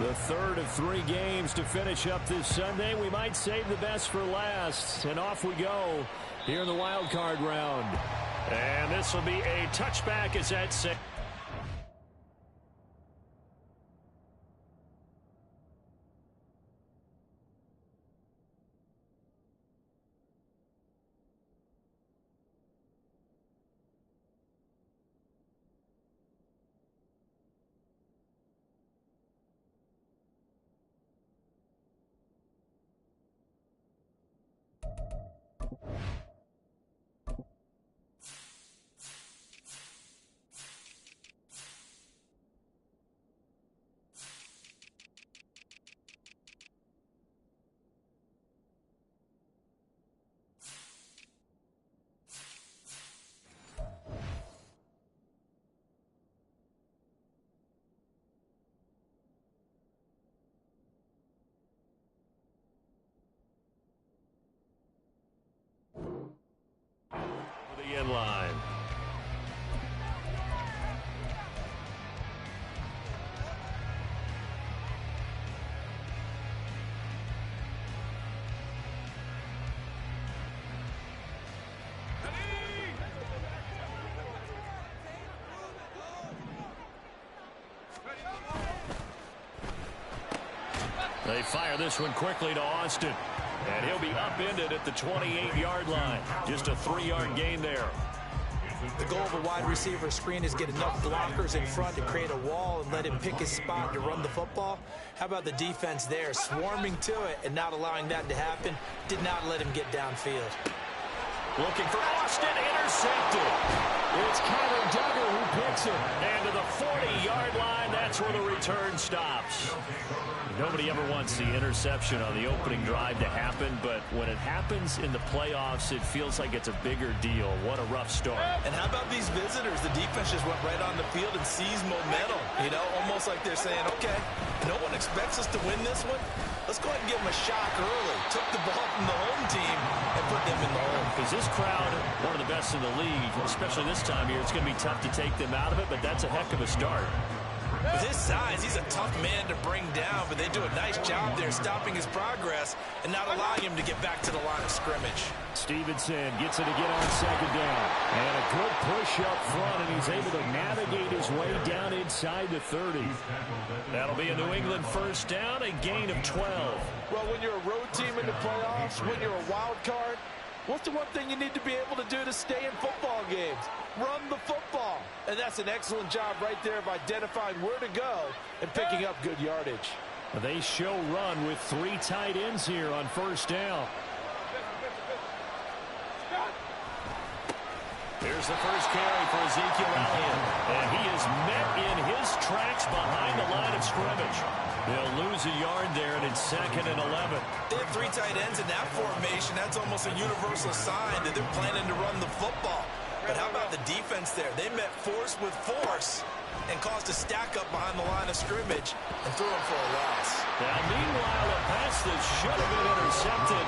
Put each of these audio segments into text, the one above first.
The third of 3 games to finish up this Sunday. We might save the best for last. And off we go here in the wild card round. And this will be a touchback as that set. In line. They fire this one quickly to Austin. And he'll be upended at the 28-yard line. Just a 3-yard gain there. The goal of a wide receiver screen is get enough blockers in front to create a wall and let him pick his spot to run the football. How about the defense there, swarming to it and not allowing that to happen? Did not let him get downfield. Looking for Austin, intercepted. It's Kyler Duggar who picks it. And to the 40-yard line, that's where the return stops. Nobody ever wants the interception on the opening drive to happen, but when it happens in the playoffs, it feels like it's a bigger deal. What a rough start. And how about these visitors? The defense just went right on the field and seized momentum. You know, almost like they're saying, okay, no one expects us to win this one. Let's go ahead and give them a shock early. Took the ball from the home team and put them in the hole. Because this crowd, one of the best in the league, especially this time of year, it's going to be tough to take them out of it, but that's a heck of a start. With his size, he's a tough man to bring down, but they do a nice job there stopping his progress and not allowing him to get back to the line of scrimmage. Stevenson gets it again on second down. And a good push up front, and he's able to navigate his way down inside the 30. That'll be a New England first down, a gain of 12. Well, when you're a road team in the playoffs, when you're a wild card, what's the one thing you need to be able to do to stay in football games? Run the football. And that's an excellent job right there of identifying where to go and picking up good yardage. They show run with 3 tight ends here on first down. Here's the first carry for Ezekiel Elliott. And he is met in his tracks behind the line of scrimmage. They'll lose a yard there, and it's 2nd and 11. They have 3 tight ends in that formation. That's almost a universal sign that they're planning to run the football. But how about the defense there? They met force with force and caused a stack up behind the line of scrimmage and threw him for a loss. Now, meanwhile, a pass that should have been intercepted,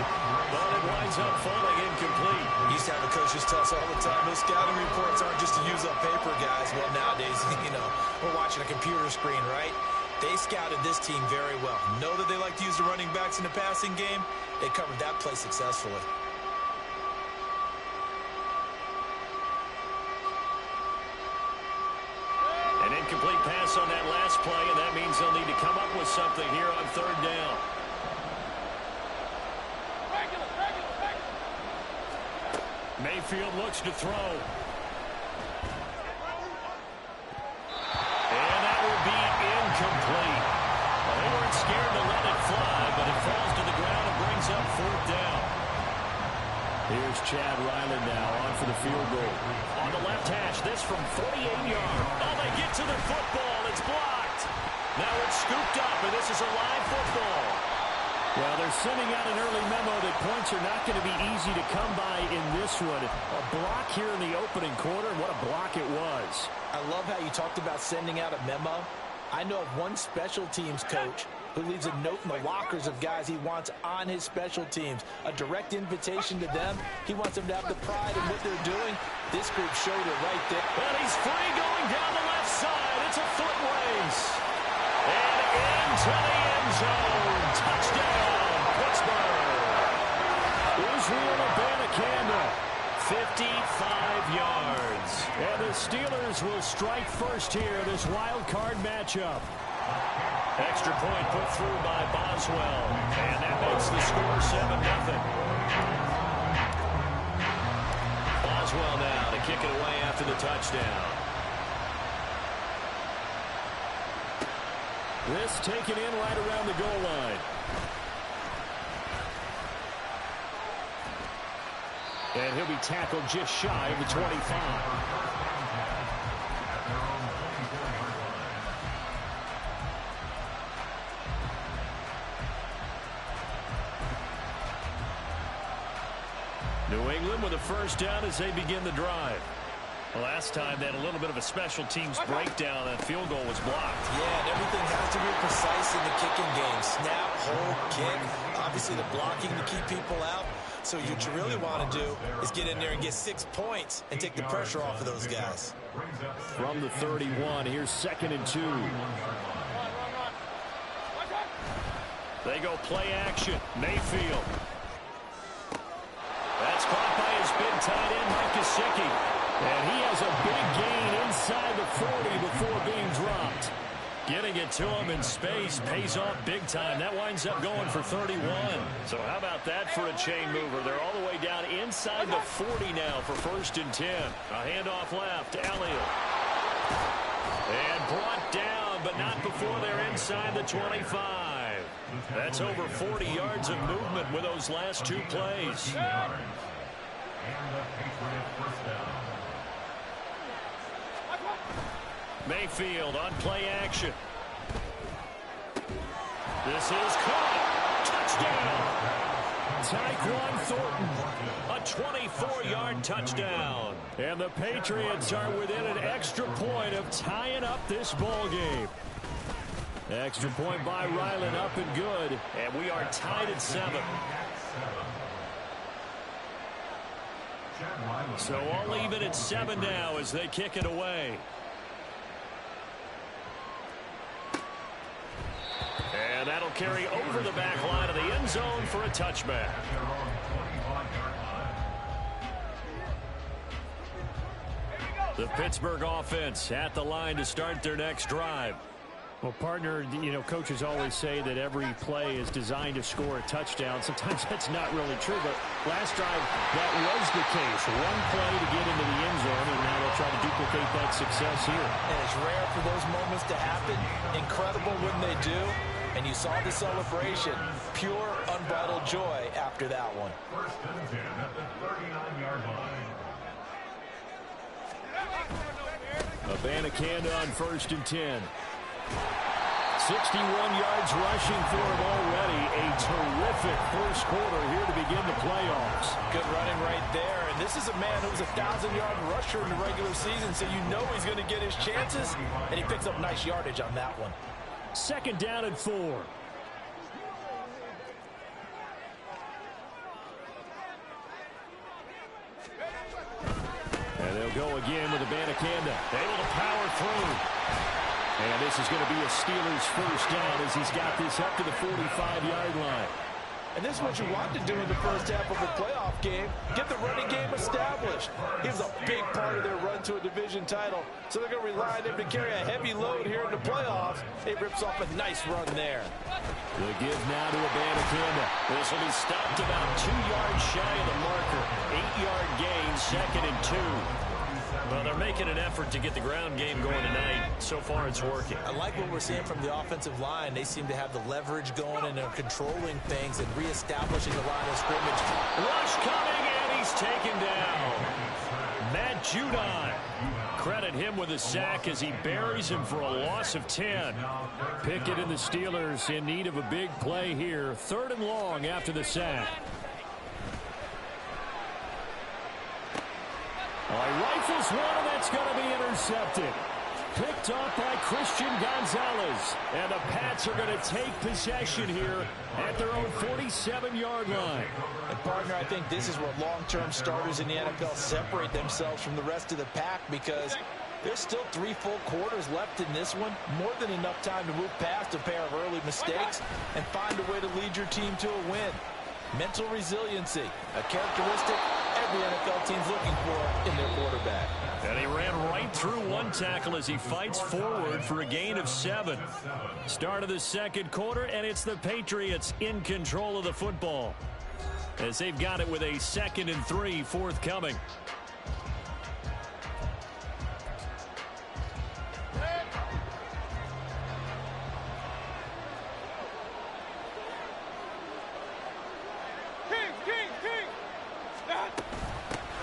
but it winds up falling incomplete. Used to have the coaches tell us all the time, those scouting reports aren't just to use up paper, guys. Well, nowadays, you know, we're watching a computer screen, right? They scouted this team very well. Know that they like to use the running backs in the passing game. They covered that play successfully. An incomplete pass on that last play, and that means they'll need to come up with something here on third down. Mayfield looks to throw. And that will be incomplete. Well, they weren't scared to let it fly, but it falls to the ground and brings up fourth down. Here's Chad Ryland now on for the field goal. On the left hash, this from 48 yards. Oh, they get to the football. It's blocked. Now it's scooped up, and this is a live football. Well, they're sending out an early memo that points are not going to be easy to come by in this one. A block here in the opening quarter, and what a block it was. I love how you talked about sending out a memo. I know of one special teams coach who leaves a note in the lockers of guys he wants on his special teams. A direct invitation to them. He wants them to have the pride in what they're doing. This group showed it right there. And he's free going down the left side. It's a foot race. And Into the end zone. Touchdown, Pittsburgh. Israel Abanikanda, 55 yards. And the Steelers will strike first here, this wild card matchup. Extra point put through by Boswell. And that makes the score 7-0. Boswell now to kick it away after the touchdown. This taken in right around the goal line. And he'll be tackled just shy of the 25. New England with a first down as they begin the drive. Last time they had a little bit of a special teams breakdown. That field goal was blocked. Yeah, and everything has to be precise in the kicking game. Snap, hold, kick. Obviously the blocking to keep people out. So what you really want to do is get in there and get 6 points and take the pressure off of those guys. From the 31, here's 2nd and 2. They go play action. Mayfield. That's caught by his big tight end, Mike Gesicki. And he has a big gain inside the 40 before being dropped. Getting it to him in space pays off big time. That winds up going for 31. So how about that for a chain mover? They're all the way down inside the 40 now for 1st and 10. A handoff left. Elliott. And brought down, but not before they're inside the 25. That's over 40 yards of movement with those last 2 plays. Mayfield on play action. This is caught. Touchdown. Tyquan Thornton. A 24-yard touchdown. And the Patriots are within an extra point of tying up this ball game. Extra point by Ryland, up and good. And we are tied at 7. So all even at 7 now as they kick it away. And that'll carry over the back line of the end zone for a touchback. The Pittsburgh offense at the line to start their next drive. Well, partner, coaches always say that every play is designed to score a touchdown. Sometimes that's not really true, but last drive, that was the case. One play to get into the end zone, and now they'll try to duplicate that success here. And it's rare for those moments to happen. Incredible when they do. And you saw the celebration. Pure, unbridled joy after that one. 1st and 10 at the 39-yard line. Abanikanda on 1st and 10. 61 yards rushing for him already. A terrific first quarter here to begin the playoffs. Good running right there. And this is a man who was a 1,000-yard rusher in the regular season, so you know he's going to get his chances. And he picks up nice yardage on that one. 2nd down and 4. And they'll go again with Abanikanda. Able to power through. And this is going to be a Steelers first down as he's got this up to the 45-yard line. And this is what you want to do in the first half of a playoff game. Get the running game established. He was a big part of their run to a division title. So they're going to rely on him to carry a heavy load here in the playoffs. He rips off a nice run there. The give now to Abanikanda. This will be stopped about 2 yards shy of the marker. 8-yard gain, 2nd and 2. Well, they're making an effort to get the ground game going tonight. So far, it's working. I like what we're seeing from the offensive line. They seem to have the leverage going, and they're controlling things and reestablishing the line of scrimmage. Rush coming, and he's taken down. Matt Judon. Credit him with a sack as he buries him for a loss of 10. Pickett and the Steelers in need of a big play here. 3rd and long after the sack. Rifles one, and that's going to be intercepted. Picked off by Christian Gonzalez. And the Pats are going to take possession here at their own 47-yard line. And partner, I think this is where long-term starters in the NFL separate themselves from the rest of the pack, because There's still 3 full quarters left in this one. More than enough time to move past a pair of early mistakes and find a way to lead your team to a win. Mental resiliency, a characteristic every NFL team's looking for in their quarterback. And he ran right through one tackle as he fights forward for a gain of 7. Start of the second quarter, and it's the Patriots in control of the football, as they've got it with a 2nd and 3 forthcoming.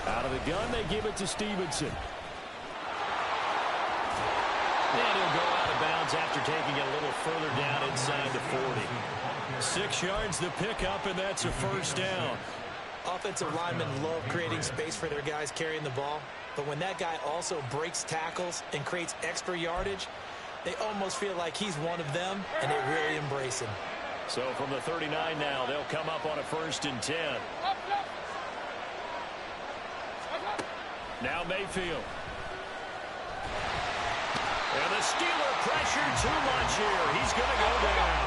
Out of the gun, they give it to Stevenson. And he'll go out of bounds after taking it a little further down inside the 40. 6 yards the pickup, and that's a first down. Offensive linemen love creating space for their guys carrying the ball, but when that guy also breaks tackles and creates extra yardage, they almost feel like he's one of them, and they really embrace him. So from the 39 now, they'll come up on a 1st and 10. Now Mayfield. And the Steeler pressure too much here. He's going to go down.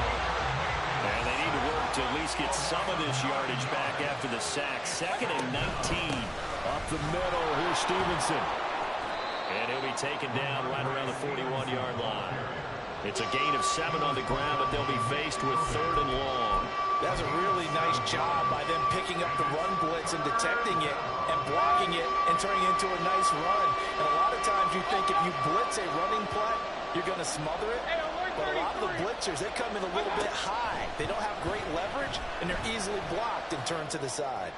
And they need to work to at least get some of this yardage back after the sack. 2nd and 19. Up the middle, here's Stevenson. And he'll be taken down right around the 41-yard line. It's a gain of 7 on the ground, but they'll be faced with 3rd and long. That's a really nice job by them picking up the run blitz and detecting it and blocking it and turning it into a nice run. And a lot of times you think if you blitz a running play, you're going to smother it. But a lot of the blitzers, they come in a little bit high. They don't have great leverage, and they're easily blocked and turned to the side.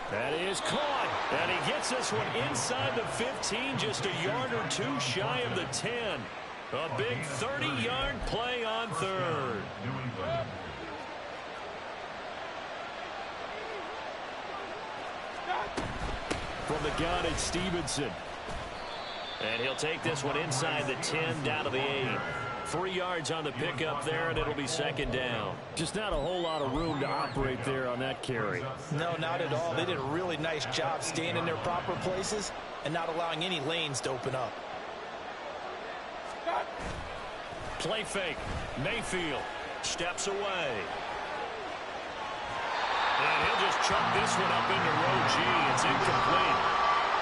That is caught. And he gets this one inside the 15, just a yard or 2 shy of the 10. A big 30-yard play on 3rd. From the gun, it's Stevenson. And he'll take this one inside the 10, down to the 8. 3 yards on the pickup there, and it'll be 2nd down. Just not a whole lot of room to operate there on that carry. No, not at all. They did a really nice job staying in their proper places and not allowing any lanes to open up. Play fake. Mayfield steps away. And he'll just chuck this one up into row G. It's incomplete.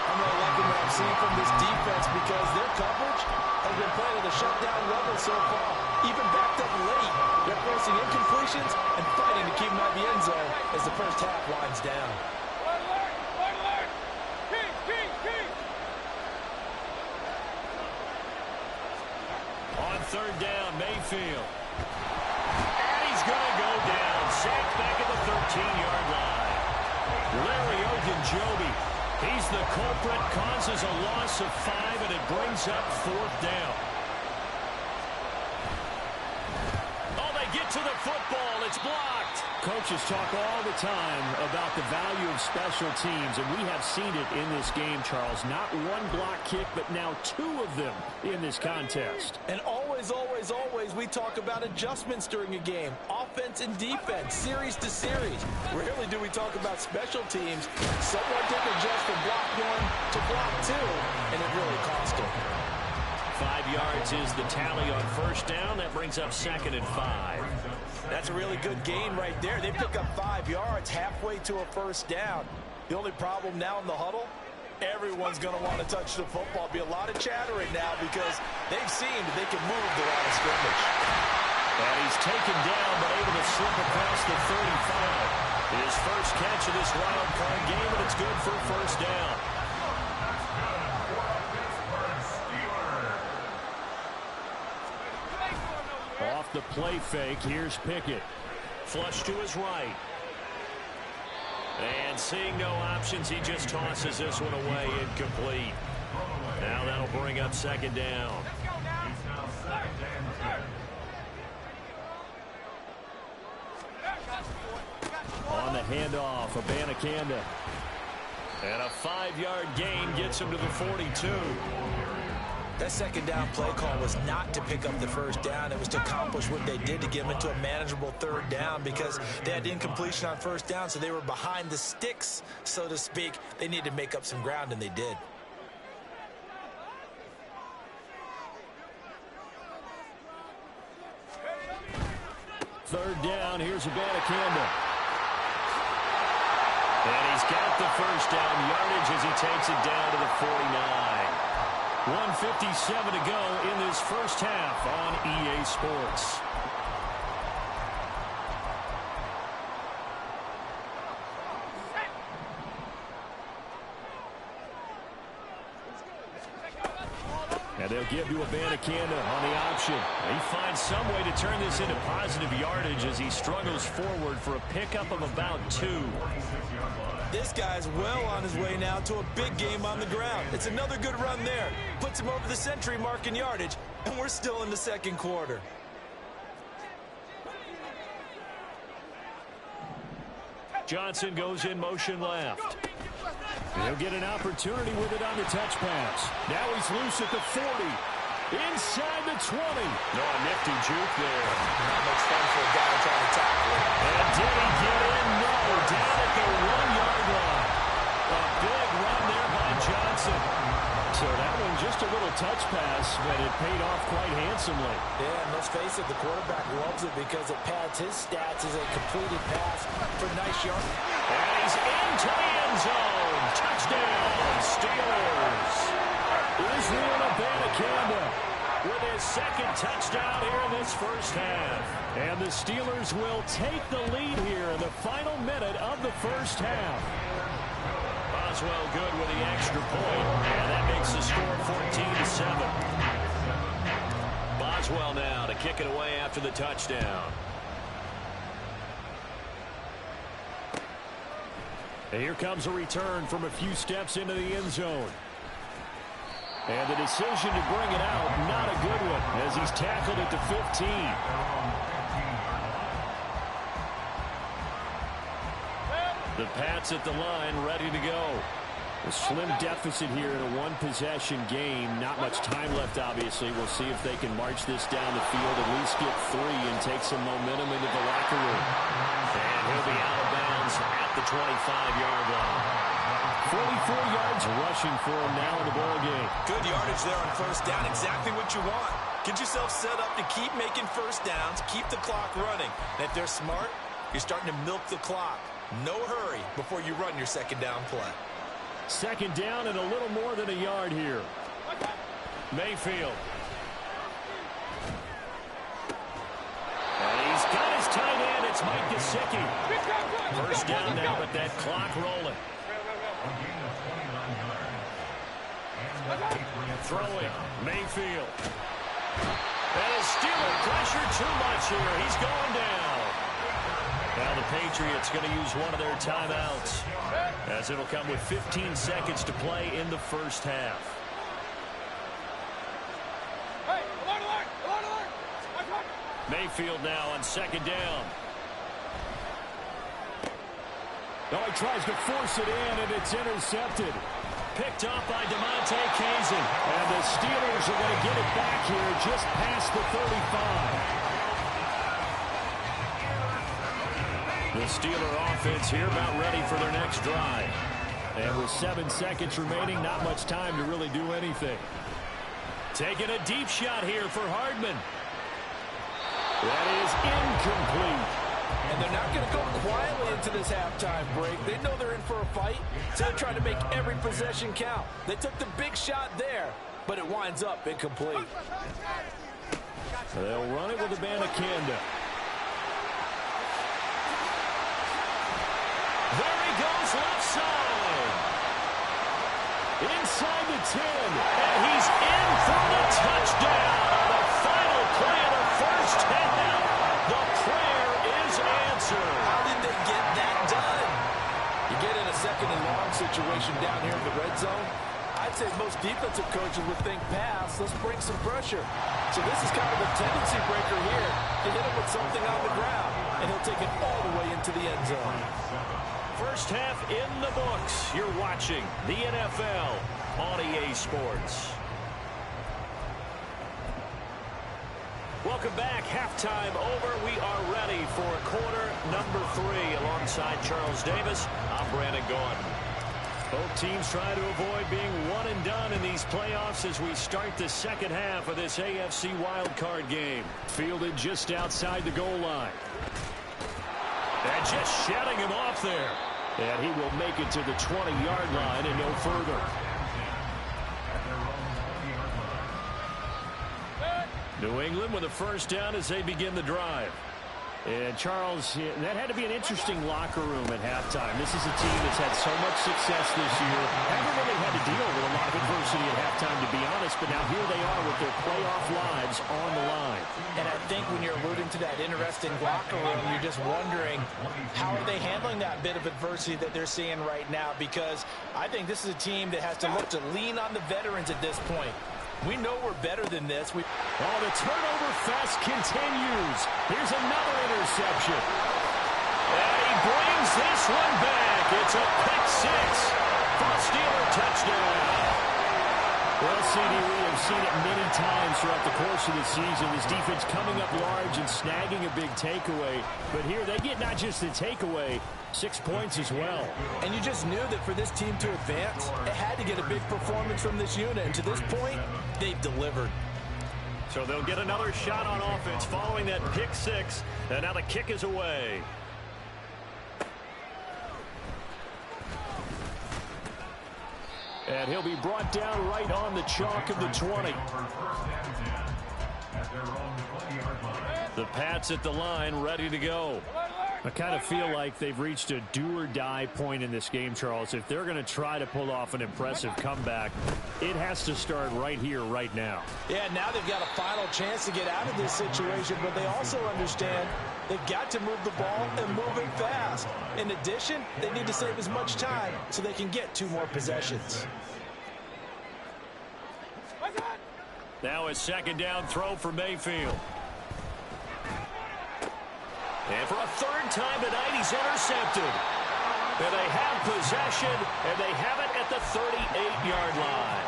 I'm really liking what I'm seeing from this defense because their coverage has been playing at a shutdown level so far. Even backed up late, they're forcing incompletions and fighting to keep them out of the end zone as the first half winds down. On 3rd down, Mayfield. And he's going to go down. Sacked back at the 13-yard line. Larry Ogunjobi, he's the culprit, causes a loss of 5, and it brings up 4th down. Oh, they get to the football. It's blocked. Coaches talk all the time about the value of special teams, and we have seen it in this game, Charles. Not one block kick, but now 2 of them in this contest. And always, we talk about adjustments during a game. Offense and defense, series to series. Rarely do we talk about special teams. Someone didn't adjust from block 1 to block 2, and it really cost them. 5 yards is the tally on 1st down. That brings up 2nd and 5. That's a really good gain right there. They pick up 5 yards halfway to a 1st down. The only problem now in the huddle, everyone's going to want to touch the football. Be a lot of chattering now because they've seen that they can move the line of scrimmage. And he's taken down but able to slip across the 35. His first catch of this wild card game, and it's good for 1st down. Off the play fake, here's Pickett. Flush to his right. And seeing no options, he just tosses this one away, incomplete. Now that'll bring up 2nd down. On the handoff, Abanikanda. And a 5-yard gain gets him to the 42. That 2nd down play call was not to pick up the 1st down. It was to accomplish what they did to get them into a manageable 3rd down because they had incompletion on 1st down, so they were behind the sticks, so to speak. They needed to make up some ground, and they did. third down. Here's Abanikanda. And he's got the first down yardage as he takes it down to the 49. 1:57 to go in this first half on EA Sports. And they'll give to Abanikanda on the option. He finds some way to turn this into positive yardage as he struggles forward for a pickup of about 2. This guy's well on his way now to a big game on the ground. It's another good run there. Puts him over the century mark in yardage, and we're still in the second quarter. Johnson goes in motion left. He'll get an opportunity with it on the touch pass. Now he's loose at the 40. Inside the 20. No, a nifty juke there. Not much fun for a guy trying to tackle it. And did he get in? No, down at the 1-yard line. A big run there by Johnson. So that one just a little touch pass, but it paid off quite handsomely. Yeah, and let's face it, the quarterback loves it because it pads his stats as a completed pass for nice yards. And he's into the end zone. Touchdown, Steelers. Israel Abanikanda with his second touchdown here in this first half. And the Steelers will take the lead here in the final minute of the first half. Boswell good with the extra point, and that makes the score 14-7. Boswell now to kick it away after the touchdown. And here comes a return from a few steps into the end zone. And the decision to bring it out, not a good one, as he's tackled at the 15. The Pats at the line, ready to go. A slim deficit here in a one-possession game. Not much time left, obviously. We'll see if they can march this down the field, at least get 3, and take some momentum into the locker room. And he'll be out of bounds at the 25-yard line. 44 yards rushing for him now in the ball game. Good yardage there on first down. Exactly what you want. Get yourself set up to keep making first downs, keep the clock running. And if they're smart, you're starting to milk the clock. No hurry before you run your second down play. Second down and a little more than a yard here. Mayfield. And he's got his tight end. It's Mike Gesicki. First down now, but that clock rolling. Throwing. Mayfield. And his Steeler pressure too much here. He's going down. Now the Patriots going to use one of their timeouts, as it'll come with 15 seconds to play in the first half. Mayfield now on second down. Oh, he tries to force it in, and it's intercepted. Picked up by DeMonte Kazin. And the Steelers are going to get it back here just past the 35. The Steeler offense here about ready for their next drive. And with 7 seconds remaining, not much time to really do anything. Taking a deep shot here for Hardman. That is incomplete. And they're not going to go quietly into this halftime break. They know they're in for a fight, so they're trying to make every possession count. They took the big shot there, but it winds up incomplete. They'll run it with Abanikanda. There he goes, left side. Inside the 10, and he's in for the touchdown on the final play of the first half. The prayer is answered. How did they get that done? You get in a second and long situation down here in the red zone. I'd say most defensive coaches would think pass, let's bring some pressure. So this is kind of a tendency breaker here to hit him with something on the ground, and he'll take it all the way into the end zone. First half in the books. You're watching the NFL on EA Sports. Welcome back. Halftime over. We are ready for quarter number 3. Alongside Charles Davis, I'm Brandon Gaudin. Both teams try to avoid being one and done in these playoffs as we start the second half of this AFC wildcard game. Fielded just outside the goal line. And just shutting him off there. And he will make it to the 20-yard line and no further. New England with a first down as they begin the drive. And, Charles, that had to be an interesting locker room at halftime. This is a team that's had so much success this year. Haven't really had to deal with a lot of adversity at halftime, to be honest. But now here they are with their playoff lives on the line. And I think when you're alluding to that interesting locker room, you're just wondering how are they handling that bit of adversity that they're seeing right now? Because I think this is a team that has to look to lean on the veterans at this point. We know we're better than this. The turnover fest continues. Here's another interception. And he brings this one back. It's a pick six for a Steeler touchdown. Well, CD, we have seen it many times throughout the course of the season. This defense coming up large and snagging a big takeaway. But here they get not just the takeaway, 6 points as well. And you just knew that for this team to advance, it had to get a big performance from this unit. And to this point, they've delivered. So they'll get another shot on offense following that pick six. And now the kick is away. And he'll be brought down right on the chalk of the 20. The Pats at the line, ready to go. I kind of feel like they've reached a do-or-die point in this game, Charles. If they're going to try to pull off an impressive comeback, it has to start right here, right now. Yeah, now they've got a final chance to get out of this situation, but they also understand they've got to move the ball and move it fast. In addition, they need to save as much time so they can get 2 more possessions. Now a second down throw for Mayfield. And for a third time tonight, he's intercepted. And they have possession, and they have it at the 38-yard line.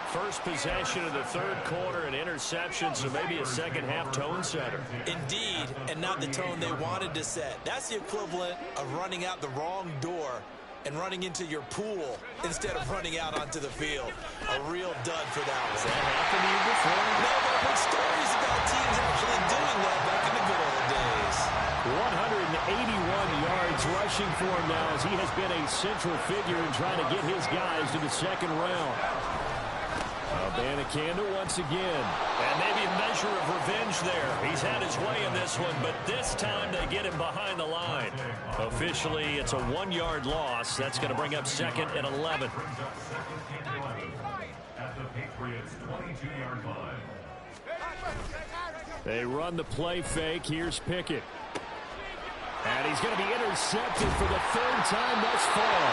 First possession of the third quarter, an interception, so maybe a second-half tone setter. Indeed, and not the tone they wanted to set. That's the equivalent of running out the wrong door and running into your pool instead of running out onto the field. A real dud for that one. Has that happened to you before? No, but I've heard stories about teams actually doing that back in the good old days. 181 yards rushing for him now as he has been a central figure in trying to get his guys to the second round. Abanikanda once again. And maybe a measure of revenge there. He's had his way in this one, but this time they get him behind the line. Officially, it's a 1-yard loss. That's going to bring up second and 11. At the Patriots' 22-yard line. They run the play fake. Here's Pickett. And he's going to be intercepted for the third time thus far.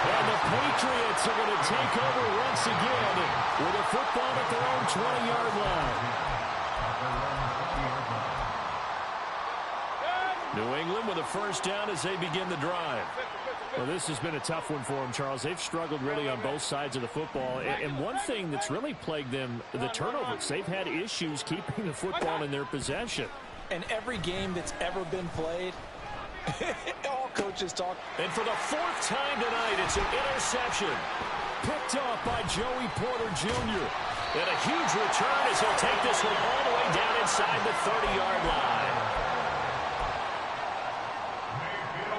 And the Patriots are going to take over once again with a football at their own 20-yard line. New England with a first down as they begin the drive. Well, this has been a tough one for them, Charles. They've struggled really on both sides of the football. And one thing that's really plagued them, the turnovers. They've had issues keeping the football in their possession. And every game that's ever been played, all coaches talk. And for the 4th time tonight, it's an interception. Picked off by Joey Porter Jr. And a huge return as he'll take this one all the way down inside the 30-yard line.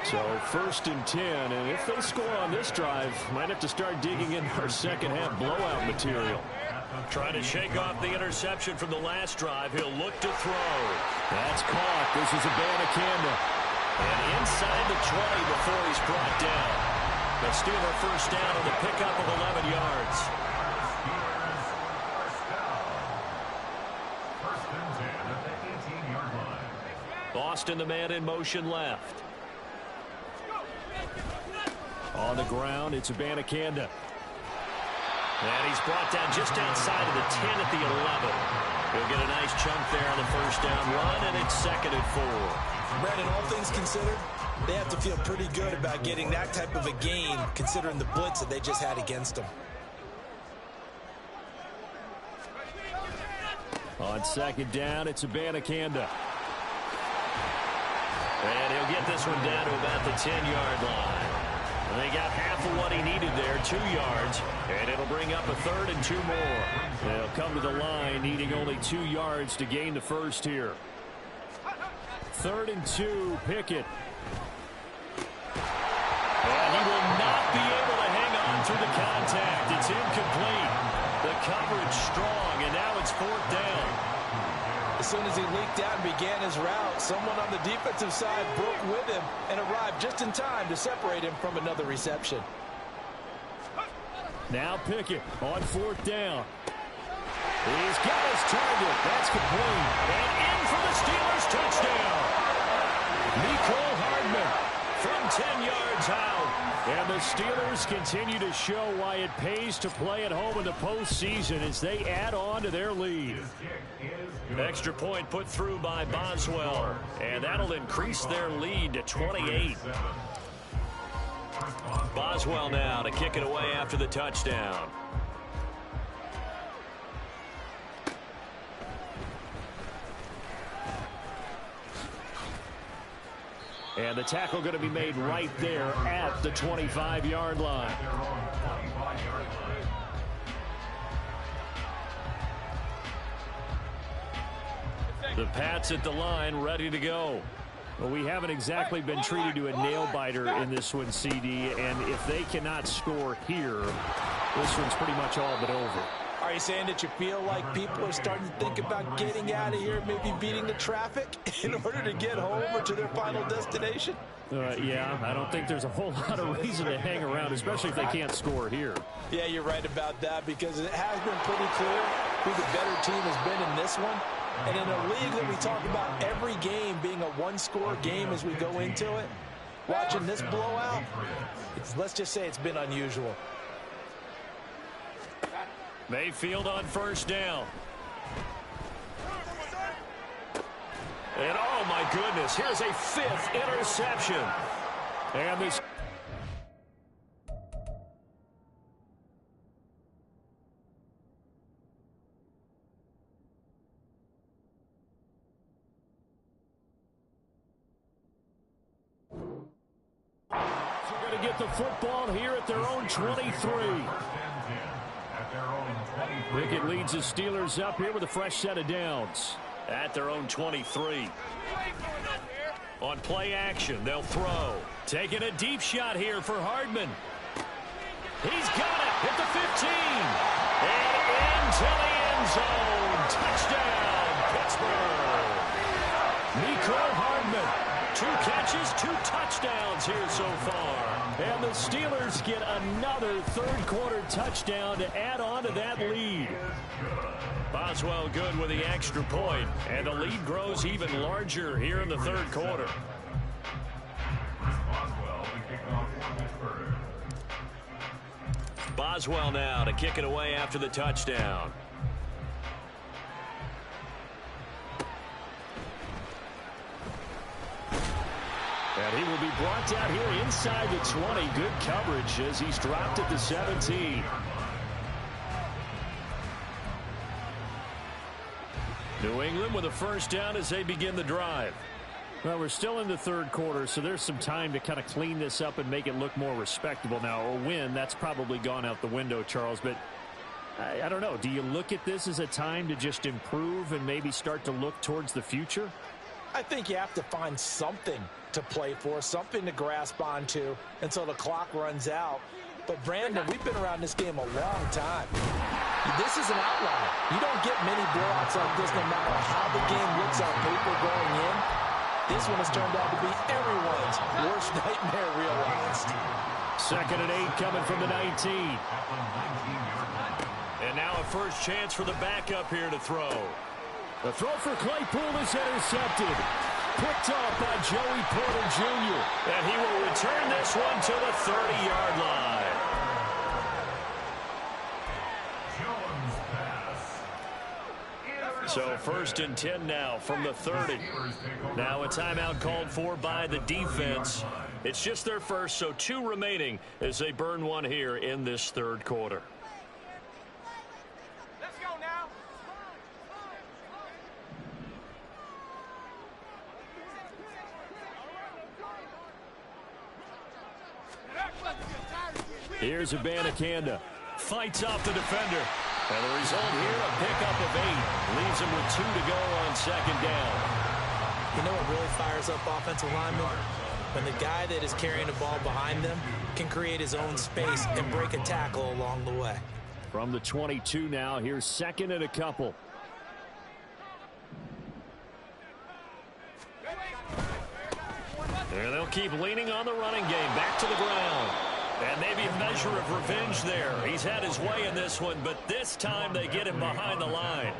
So 1st and 10, and if they score on this drive, might have to start digging in our second-half blowout material. Trying to shake off the interception from the last drive. He'll look to throw. That's caught. This is Abanikanda. And inside the 20 before he's brought down. The Steeler first down on the pickup of 11 yards. First and 10 at the 18-yard line. Boston, the man in motion left. On the ground, it's Abanikanda. And he's brought down just outside of the 10 at the 11. He'll get a nice chunk there on the first down run, and it's 2nd and 4. Brandon, all things considered, they have to feel pretty good about getting that type of a gain, considering the blitz that they just had against them. On 2nd down, it's Abanikanda. And he'll get this one down to about the 10-yard line. And they got half of what he needed there, 2 yards. And it'll bring up a 3rd and 2 more. They'll come to the line needing only 2 yards to gain the first here. 3rd and 2, Pickett. And he will not be able to hang on through the contact. It's incomplete. The coverage strong, and now it's 4th down. As soon as he leaked out and began his route, someone on the defensive side broke with him and arrived just in time to separate him from another reception. Now Pickett on 4th down. He's got his target. That's complete. And in for the Steelers touchdown. Mecole Hardman from 10 yards out. And the Steelers continue to show why it pays to play at home in the postseason as they add on to their lead. Extra point put through by Boswell, and that'll increase their lead to 28. Boswell now to kick it away after the touchdown. And the tackle going to be made right there at the 25-yard line. The Pats at the line, ready to go. Well, we haven't exactly been treated to a nail-biter in this one, CD, and if they cannot score here, this one's pretty much all but over. Are you saying that you feel like people are starting to think about getting out of here, maybe beating the traffic in order to get home or to their final destination? Yeah, I don't think there's a whole lot of reason to hang around, especially if they can't score here. Yeah, you're right about that because it has been pretty clear who the better team has been in this one. And in a league that we talk about every game being a one-score game as we go into it, watching this blowout, let's just say it's been unusual. Mayfield on 1st down. And oh my goodness, here's a 5th interception. And this They're going to get the football here at their own 23. Pickett leads the Steelers up here with a fresh set of downs. At their own 23. On play action, they'll throw. Taking a deep shot here for Hardman. He's got it at the 15. And into the end zone. Touchdown, Pittsburgh. Mecole Hardman. 2 catches, 2 touchdowns here so far. And the Steelers get another third-quarter touchdown to add on to that lead. Boswell good with the extra point, and the lead grows even larger here in the 3rd quarter. Boswell now to kick it away after the touchdown. And he will be brought down here inside the 20. Good coverage as he's dropped at the 17. New England with a 1st down as they begin the drive. Well, we're still in the 3rd quarter, so there's some time to kind of clean this up and make it look more respectable. Now, a win, that's probably gone out the window, Charles, but I don't know. Do you look at this as a time to just improve and maybe start to look towards the future? I think you have to find something to play for, something to grasp onto until the clock runs out. But, Brandon, we've been around this game a long time. This is an outlier. You don't get many blowouts like this no matter how the game looks on paper going in. This one has turned out to be everyone's worst nightmare realized. 2nd and 8 coming from the 19. And now a first chance for the backup here to throw. The throw for Claypool is intercepted. Picked off by Joey Porter Jr. And he will return this one to the 30-yard line. So 1st and 10 now from the 30. Now a timeout called for by the defense. It's just their first, so 2 remaining as they burn one here in this 3rd quarter. Let's go now. Here's Abanikanda. Fights off the defender. And the result here, a pickup of 8. Leaves him with 2 to go on second down. You know what really fires up offensive linemen? When the guy that is carrying the ball behind them can create his own space and break a tackle along the way. From the 22 now, here's second and a couple. And they'll keep leaning on the running game. Back to the ground. And maybe a measure of revenge there. He's had his way in this one, but this time they get him behind the line.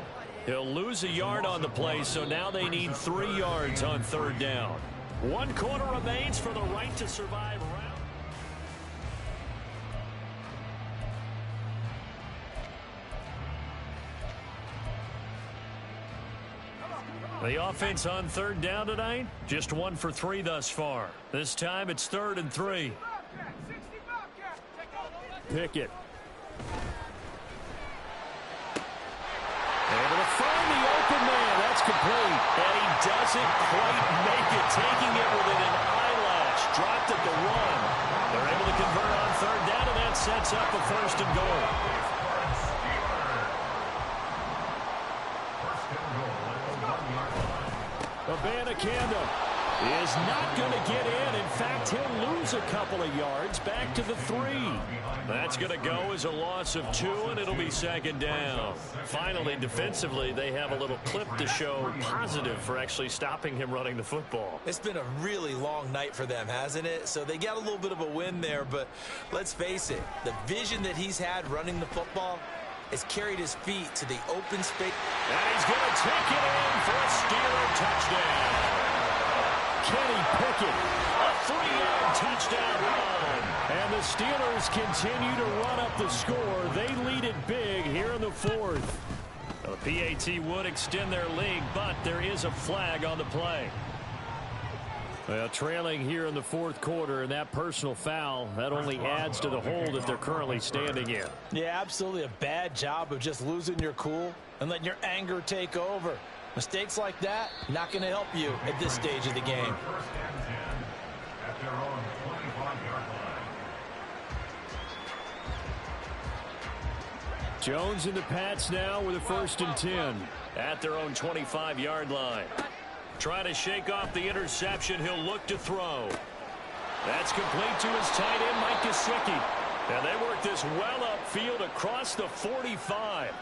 He'll lose a yard on the play, so now they need 3 yards on third down. 1 quarter remains for the right to survive round. The offense on third down tonight, just 1 for 3 thus far. This time it's 3rd and 3. Pickett. Able to find the open man. That's complete. And he doesn't quite make it, taking it within an eyelash. Dropped at the run. They're able to convert on third down, and that sets up a 1st and goal. Abanikanda is not going to get in. In fact, he'll lose a couple of yards back to the 3. That's going to go as a loss of 2, and it'll be 2nd down. Finally, defensively, they have a little clip to show positive for actually stopping him running the football. It's been a really long night for them, hasn't it? So they got a little bit of a win there, but let's face it, the vision that he's had running the football has carried his feet to the open space. And he's going to take it in for a Steeler touchdown. Kenny Pickett, a 3-yard touchdown run. And the Steelers continue to run up the score. They lead it big here in the 4th. The PAT would extend their lead, but there is a flag on the play. Well, trailing here in the 4th quarter, and that personal foul, that only adds to the hole that they're currently standing in. Yeah, absolutely a bad job of just losing your cool and letting your anger take over. Mistakes like that, not going to help you at this stage of the game. 1st and 10 at their own 25-yard line. Jones and the Pats now with a 1st and 10 at their own 25-yard line. Trying to shake off the interception. He'll look to throw. That's complete to his tight end, Mike Gesicki. And they work this well upfield across the 45.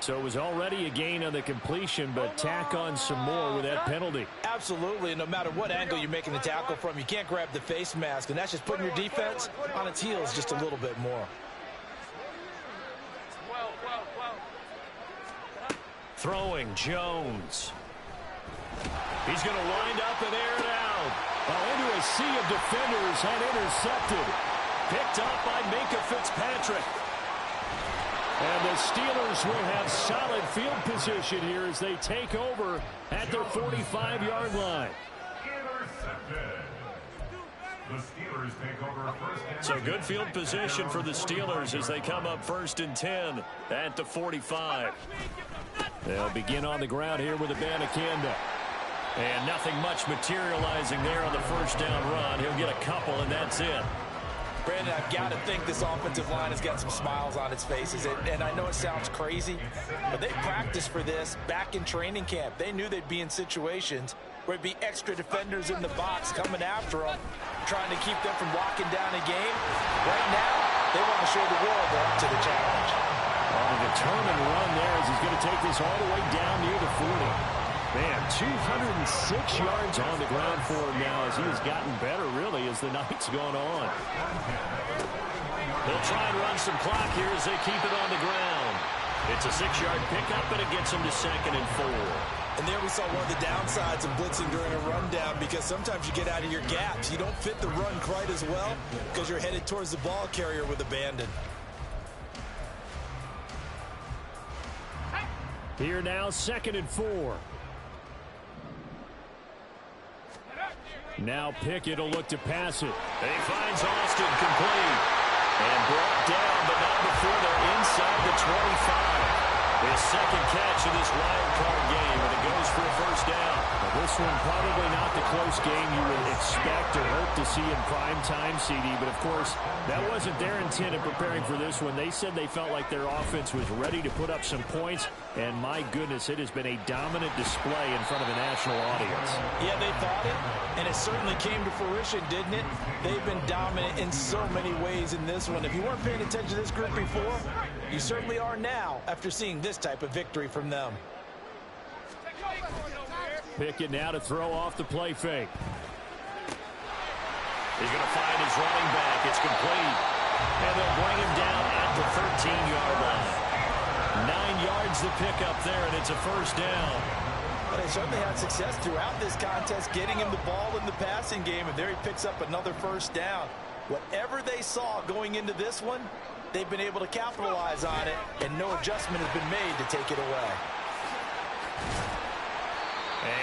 So it was already a gain on the completion, but tack on some more with that penalty. Absolutely, and no matter what angle you're making the tackle from, you can't grab the face mask, and that's just putting your defense on its heels just a little bit more. Throwing, Jones. He's going to wind up and air it out. Into a sea of defenders and intercepted. Picked up by Minkah Fitzpatrick. And the Steelers will have solid field position here as they take over at their 45-yard line. Intercepted. The Steelers take over 1st and So good field position for the Steelers as they come up 1st and 10 at the 45. They'll begin on the ground here with Abanikanda. And nothing much materializing there on the 1st down run. He'll get a couple, and that's it. Brandon, I've got to think this offensive line has got some smiles on its faces. And I know it sounds crazy, but they practiced for this back in training camp. They knew they'd be in situations where it'd be extra defenders in the box coming after them, trying to keep them from locking down a game. Right now, they want to show the world they're up to the challenge. A determined run there as he's going to take this all the way down near the 40. Man, 206 yards on the ground for him now as he has gotten better, really, as the night's gone on. They'll try and run some clock here as they keep it on the ground. It's a 6-yard pickup, and it gets them to 2nd and 4. And there we saw one of the downsides of blitzing during a rundown, because sometimes you get out of your gaps. You don't fit the run quite as well because you're headed towards the ball carrier with abandon. Here now, 2nd and 4. Now Pickett will look to pass it. He finds Austin complete. And brought down, but not before they're inside the 25. His second catch of this wild card game, and it goes for a first down. Well, this one probably not the close game you would expect or hope to see in prime time, CD. But, of course, that wasn't their intent in preparing for this one. They said they felt like their offense was ready to put up some points. And, my goodness, it has been a dominant display in front of a national audience. Yeah, they thought it, and it certainly came to fruition, didn't it? They've been dominant in so many ways in this one. If you weren't paying attention to this group before, you certainly are now after seeing this type of victory from them. Pickett now to throw off the play fake. He's going to find his running back. It's complete. And they'll bring him down at the 13-yard line. 9 yards to pick up there, and it's a first down. But they certainly had success throughout this contest, getting him the ball in the passing game, and there he picks up another first down. Whatever they saw going into this one, they've been able to capitalize on it, and no adjustment has been made to take it away.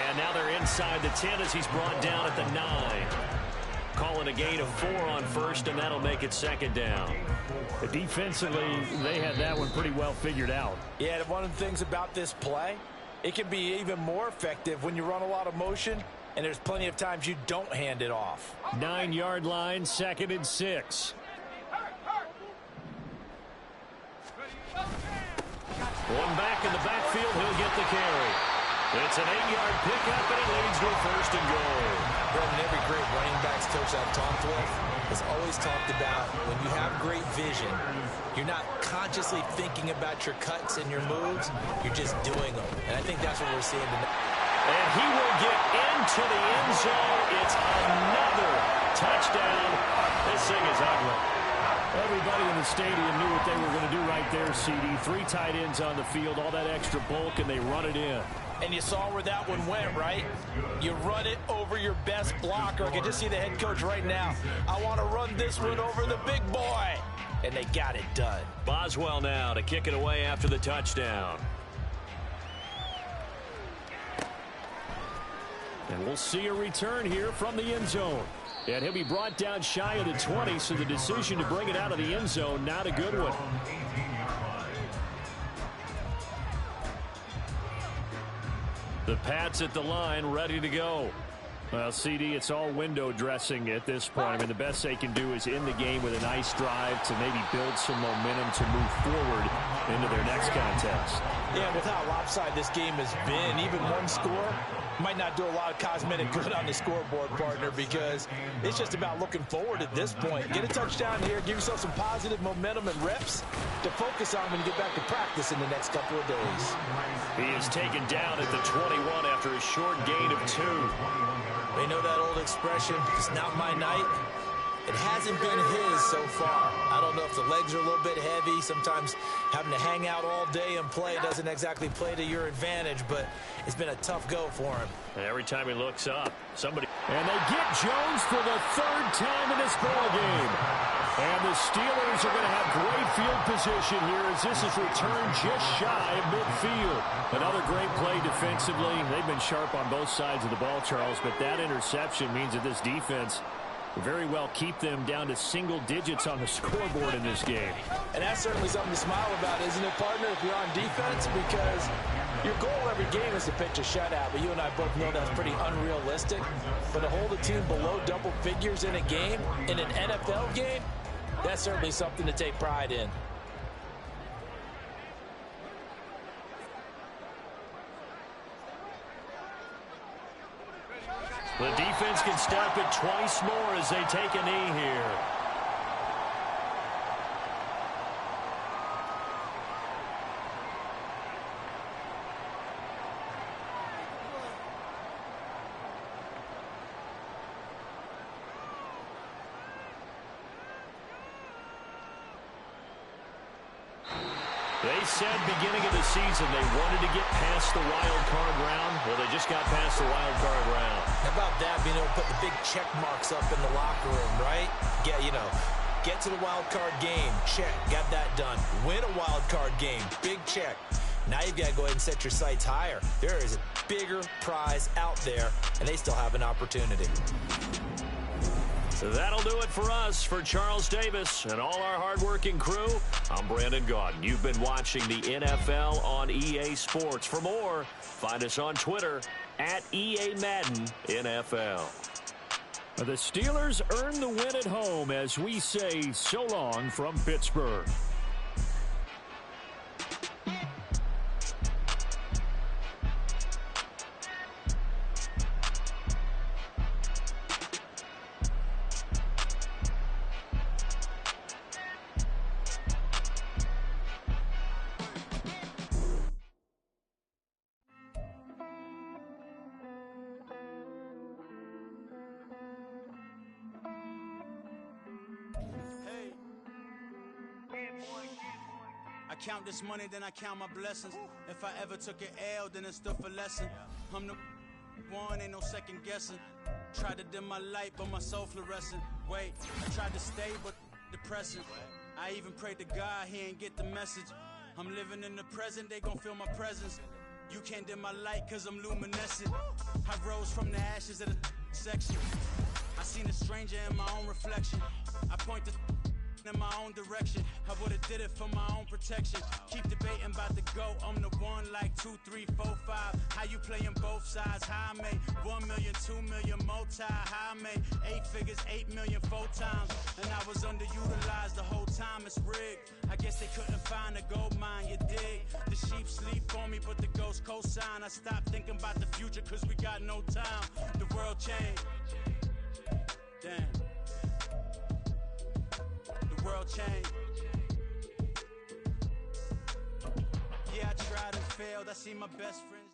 And now they're inside the 10 as he's brought down at the 9. Calling a gain of 4 on first, and that'll make it second down. Defensively, they had that one pretty well figured out. Yeah, and one of the things about this play, it can be even more effective when you run a lot of motion, and there's plenty of times you don't hand it off. 9-yard line, 2nd and 6. One back in the backfield, he'll get the carry. It's an 8-yard pickup, and it leads to a first and goal. Roman, every great running backs coach I've talked with has always talked about when you have great vision, you're not consciously thinking about your cuts and your moves, you're just doing them. And I think that's what we're seeing tonight. And he will get into the end zone. It's another touchdown. This thing is ugly. Everybody in the stadium knew what they were going to do right there, CD. 3 tight ends on the field, all that extra bulk, and they run it in. And you saw where that one went, right? You run it over your best blocker. I can just see the head coach right now. I want to run this one over the big boy. And they got it done. Boswell now to kick it away after the touchdown. And we'll see a return here from the end zone. And he'll be brought down shy of the 20, so the decision to bring it out of the end zone, not a good one. The Pats at the line, ready to go. Well, CD, it's all window dressing at this point. I mean, the best they can do is end the game with a nice drive to maybe build some momentum to move forward into their next contest. Yeah, with how lopsided this game has been, even one score might not do a lot of cosmetic good on the scoreboard, partner, because it's just about looking forward at this point. Get a touchdown here, give yourself some positive momentum and reps to focus on when you get back to practice in the next couple of days. He is taken down at the 21 after a short gain of 2. They know that old expression, it's not my night. It hasn't been his so far. I don't know if the legs are a little bit heavy. Sometimes having to hang out all day and play doesn't exactly play to your advantage, but it's been a tough go for him. And every time he looks up, somebody... And they get Jones for the 3rd time in this ball game. And the Steelers are going to have great field position here as this is returned just shy of midfield. Another great play defensively. They've been sharp on both sides of the ball, Charles, but that interception means that this defense will very well keep them down to single digits on the scoreboard in this game. And that's certainly something to smile about, isn't it, partner, if you're on defense? Because your goal every game is to pitch a shutout, but you and I both know that's pretty unrealistic. But to hold a team below double figures in a game, in an NFL game, that's certainly something to take pride in. The defense can stop it twice more as they take a knee here. They said beginning of the season they wanted to get past the wild card round. Well, they just got past the wild card round. How about that, being able to put the big check marks up in the locker room, right? Get to the wild card game, check, got that done. Win a wild card game, big check. Now you've got to go ahead and set your sights higher. There is a bigger prize out there, and they still have an opportunity. That'll do it for us. For Charles Davis and all our hardworking crew, I'm Brandon Gaudin. You've been watching the NFL on EA Sports. For more, find us on Twitter at EA Madden NFL. The Steelers earn the win at home as we say so long from Pittsburgh. I count this money, then I count my blessings. If I ever took an L, then it stood for lesson. I'm the one, ain't no second guessing. Tried to dim my light, but my soul fluorescent. Wait, I tried to stay, but depressing. I even prayed to God, he ain't get the message. I'm living in the present, they gon' feel my presence. You can't dim my light, cause I'm luminescent. I rose from the ashes of the section. I seen a stranger in my own reflection. I point the in my own direction. I would've did it for my own protection. Keep debating about the GOAT. I'm the one like 2, 3, 4, 5. How you playing both sides? How I made 1 million, 2 million multi. How I made 8 figures, 8 million 4 times. And I was underutilized the whole time. It's rigged. I guess they couldn't find a gold mine. You dig? The sheep sleep on me, but the ghost cosign. I stopped thinking about the future cause we got no time. The world changed. Damn. The world changed. Yeah, I tried and failed. I see my best friends.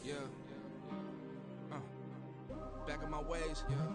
Yeah. Back in my ways. Yeah.